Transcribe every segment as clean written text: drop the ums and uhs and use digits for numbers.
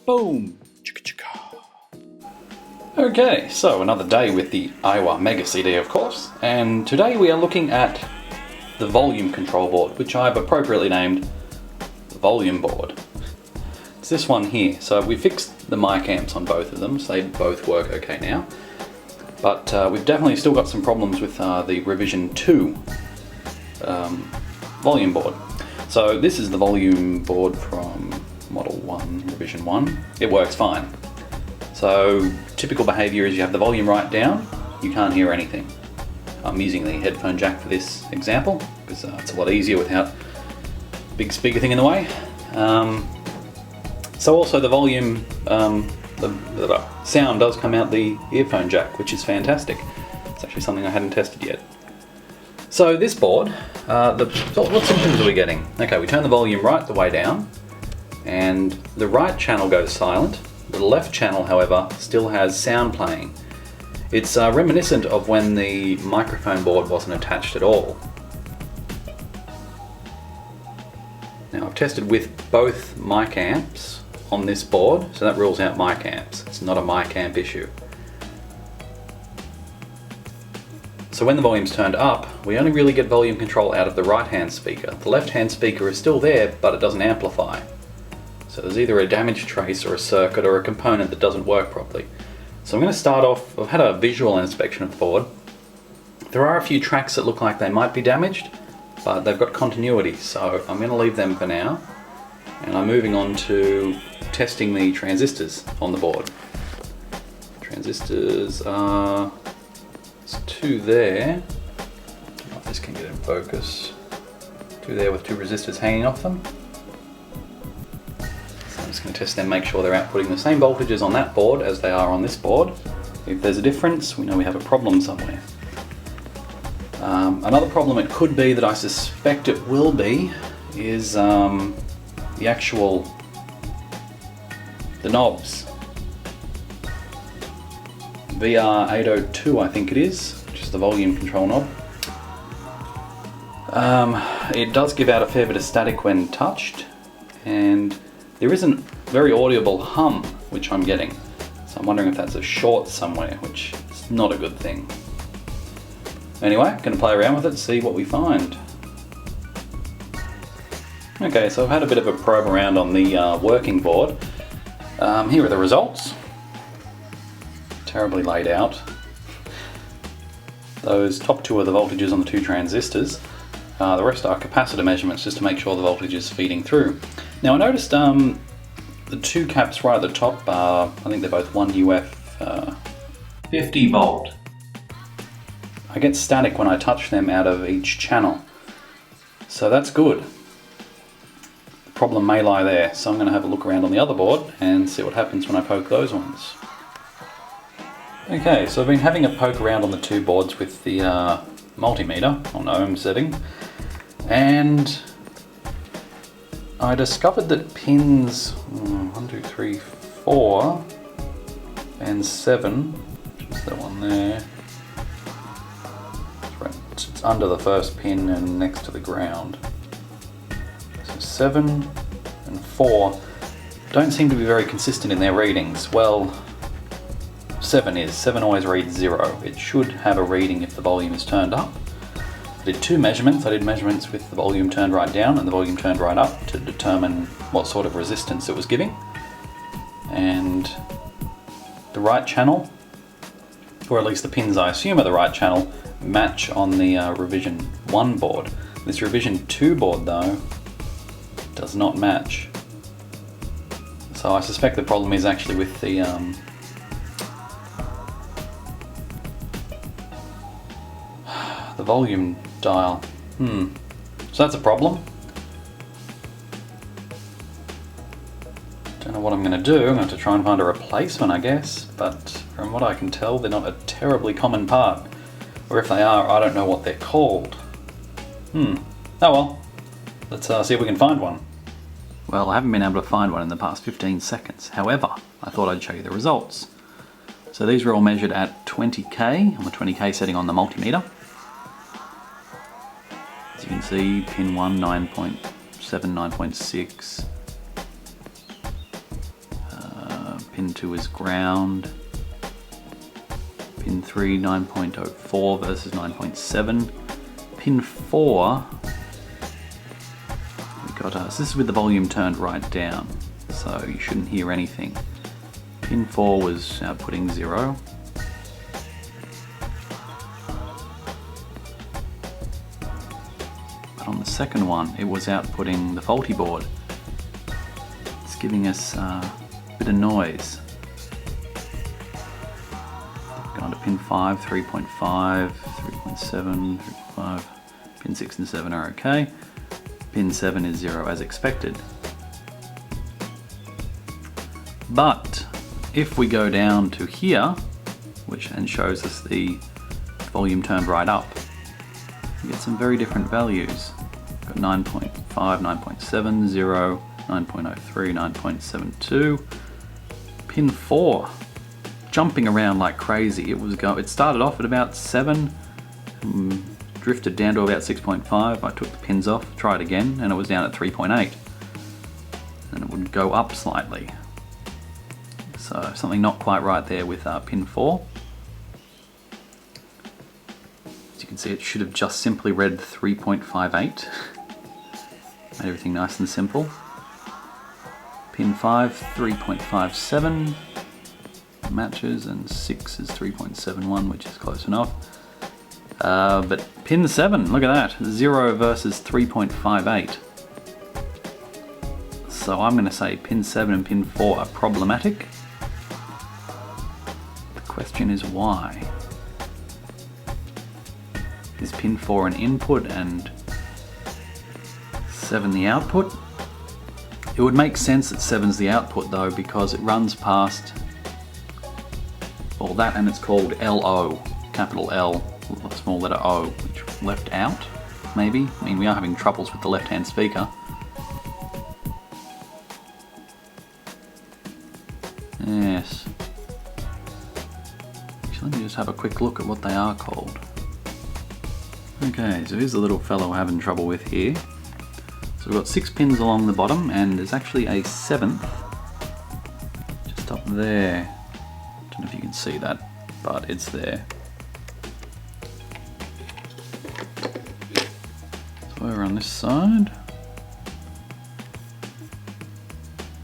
Boom! Okay, so another day with the Aiwa Mega CD, of course, and today we are looking at the volume control board, which I've appropriately named the volume board. It's this one here. So we fixed the mic amps on both of them, so they both work okay now. But we've definitely still got some problems with the revision 2 volume board. So this is the volume board from Model 1, revision 1. It works fine. So typical behaviour is you have the volume right down, you can't hear anything. I'm using the headphone jack for this example because it's a lot easier without a big speaker thing in the way. So also the volume, the sound does come out the earphone jack, which is fantastic. It's actually something I hadn't tested yet. So this board, what symptoms are we getting? Okay, we turn the volume right the way down and the right channel goes silent. The left channel, however, still has sound playing. It's reminiscent of when the microphone board wasn't attached at all. Now I've tested with both mic amps on this board, so that rules out mic amps. It's not a mic amp issue. So when the volume's turned up, we only really get volume control out of the right-hand speaker. The left-hand speaker is still there, but it doesn't amplify. So there's either a damaged trace or a circuit or a component that doesn't work properly. So I'm going to start off, I've had a visual inspection of the board. There are a few tracks that look like they might be damaged, but they've got continuity, so I'm going to leave them for now. And I'm moving on to testing the transistors on the board. Transistors are, there's 2 there. I don't know if this can get in focus. 2 there with 2 resistors hanging off them. I'm just going to test them, make sure they're outputting the same voltages on that board as they are on this board. If there's a difference, we know we have a problem somewhere. Another problem it could be, that I suspect it will be, is the knobs. VR802 I think it is, which is the volume control knob. It does give out a fair bit of static when touched, and there isn't very audible hum, which I'm getting. So I'm wondering if that's a short somewhere, which is not a good thing. Anyway, I'm going to play around with it, see what we find. Okay, so I've had a bit of a probe around on the working board. Here are the results. Terribly laid out. Those top 2 are the voltages on the 2 transistors. The rest are capacitor measurements, just to make sure the voltage is feeding through. Now I noticed the 2 caps right at the top are, I think they're both 1 UF 50 volt. I get static when I touch them out of each channel. So that's good. The problem may lie there, so I'm going to have a look around on the other board and see what happens when I poke those ones. Okay, so I've been having a poke around on the 2 boards with the multimeter on ohm setting, and I discovered that pins 1, 2, 3, 4 and 7, which is the one there, it's under the first pin and next to the ground. So 7 and 4 don't seem to be very consistent in their readings. Well, 7 always reads 0. It should have a reading if the volume is turned up. I did 2 measurements. I did measurements with the volume turned right down and the volume turned right up to determine what sort of resistance it was giving. And the right channel, or at least the pins I assume are the right channel, match on the revision 1 board. This revision 2 board though does not match. So I suspect the problem is actually with the volume dial. So that's a problem. Don't know what I'm going to do. I'm going to have to try and find a replacement, I guess, but from what I can tell they're not a terribly common part. Or if they are, I don't know what they're called. Oh well, let's see if we can find one. Well, I haven't been able to find one in the past 15 seconds. However, I thought I'd show you the results. So these were all measured at 20K, on the 20K setting on the multimeter. As you can see, pin 1, 9.7, 9.6. pin 2 is ground. Pin 3, 9.04 versus 9.7. Pin 4, we got us. This is with the volume turned right down, so you shouldn't hear anything. Pin 4 was outputting 0. But on the second one, it was outputting the faulty board. It's giving us a bit of noise. Going to pin 5, 3.5, 3.7, 3.5. Pin 6 and 7 are okay. Pin 7 is 0 as expected. But if we go down to here, which then shows us the volume turned right up, we get some very different values. Got 9.5, 9.7, 0, 9.03, 9.72. Pin 4, jumping around like crazy. It started off at about 7, drifted down to about 6.5. I took the pins off, tried again, and it was down at 3.8. And it would go up slightly. So something not quite right there with pin 4. As you can see, it should have just simply read 3.58. Made everything nice and simple. Pin 5, 3.57 matches, and 6 is 3.71, which is close enough. But pin 7, look at that, 0 versus 3.58. So I'm going to say pin 7 and pin 4 are problematic. The question is why? Is pin 4 an input and 7 the output? It would make sense that 7's the output though, because it runs past, well, that, and it's called LO, capital L, small letter O, which left out, maybe? I mean, we are having troubles with the left-hand speaker. Yes. Actually, let me just have a quick look at what they are called. Okay, so here's the little fellow we're having trouble with here. So we've got 6 pins along the bottom, and there's actually a 7th just up there. Don't know if you can see that, but it's there. So over on this side,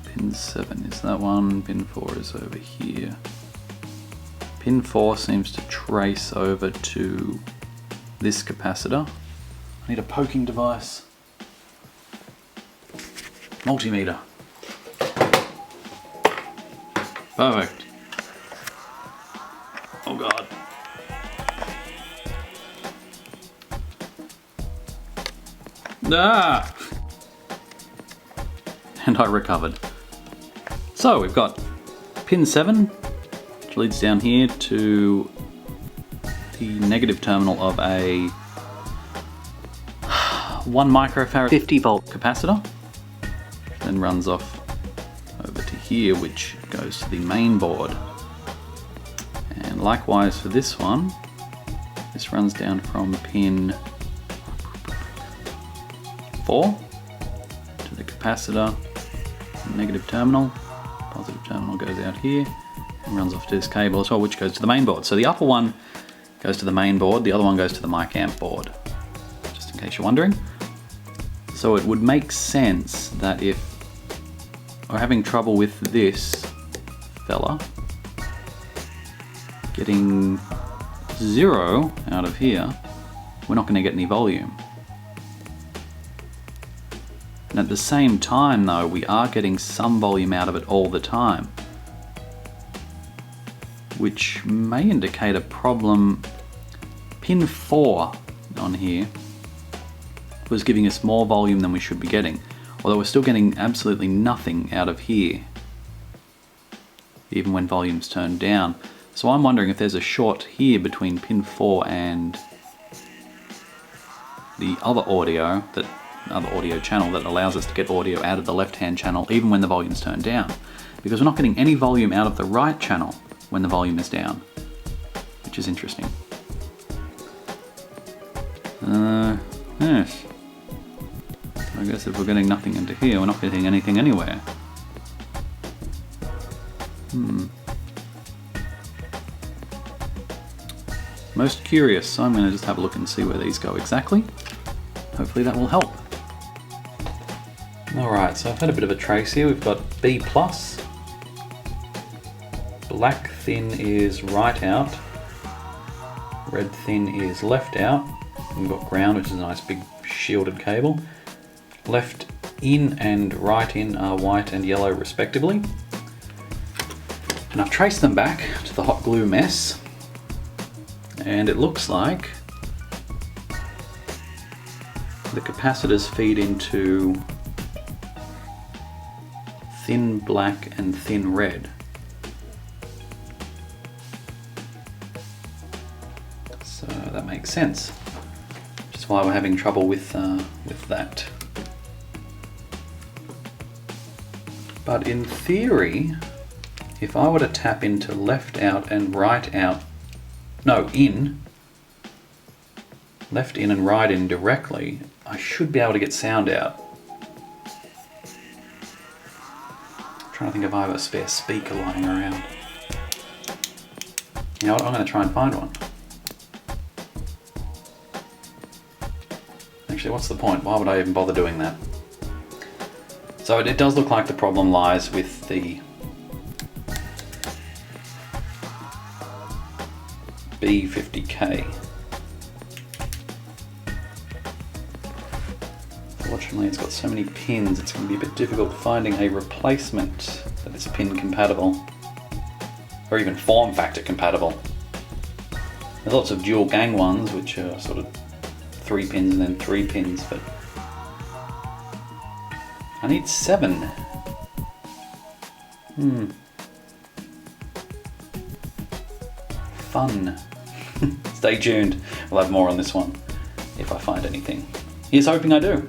pin 7 is that one, pin 4 is over here. Pin 4 seems to trace over to this capacitor. I need a poking device. Multimeter. Perfect. Oh God. Ah! And I recovered. So we've got pin 7, which leads down here to the negative terminal of a 1 microfarad 50 volt capacitor. Then runs off over to here, which goes to the main board. And likewise for this one, this runs down from pin 4 to the capacitor, negative terminal, positive terminal goes out here and runs off to this cable as well, which goes to the main board. So the upper one goes to the main board, the other one goes to the mic amp board, just in case you're wondering. So it would make sense that if we're having trouble with this fella getting 0 out of here, we're not going to get any volume. And at the same time though, we are getting some volume out of it all the time, which may indicate a problem. Pin 4 on here was giving us more volume than we should be getting, although we're still getting absolutely nothing out of here, even when volume's turned down. So I'm wondering if there's a short here between pin 4 and the other audio channel that allows us to get audio out of the left-hand channel even when the volume's turned down, because we're not getting any volume out of the right channel when the volume is down, which is interesting. Yes. I guess if we're getting nothing into here, we're not getting anything anywhere. Most curious, so I'm going to just have a look and see where these go exactly. Hopefully that will help. Alright, so I've had a bit of a trace here. We've got B+, black thin is right out, red thin is left out, and we've got ground, which is a nice big shielded cable. Left in and right in are white and yellow respectively. And I've traced them back to the hot glue mess, and it looks like the capacitors feed into thin black and thin red. So that makes sense, which is why we're having trouble with that. But in theory, if I were to tap into left out and right out, no, in, left in and right in directly, I should be able to get sound out. I'm trying to think if I have a spare speaker lying around. You know what, I'm going to try and find one. Actually, what's the point? Why would I even bother doing that? So it does look like the problem lies with the B50K. Fortunately, it's got so many pins, it's going to be a bit difficult finding a replacement that is pin compatible, or even form factor compatible. There's lots of dual gang ones, which are sort of 3 pins and then 3 pins, but I need 7. Fun. Stay tuned, we'll have more on this one if I find anything. Here's hoping I do.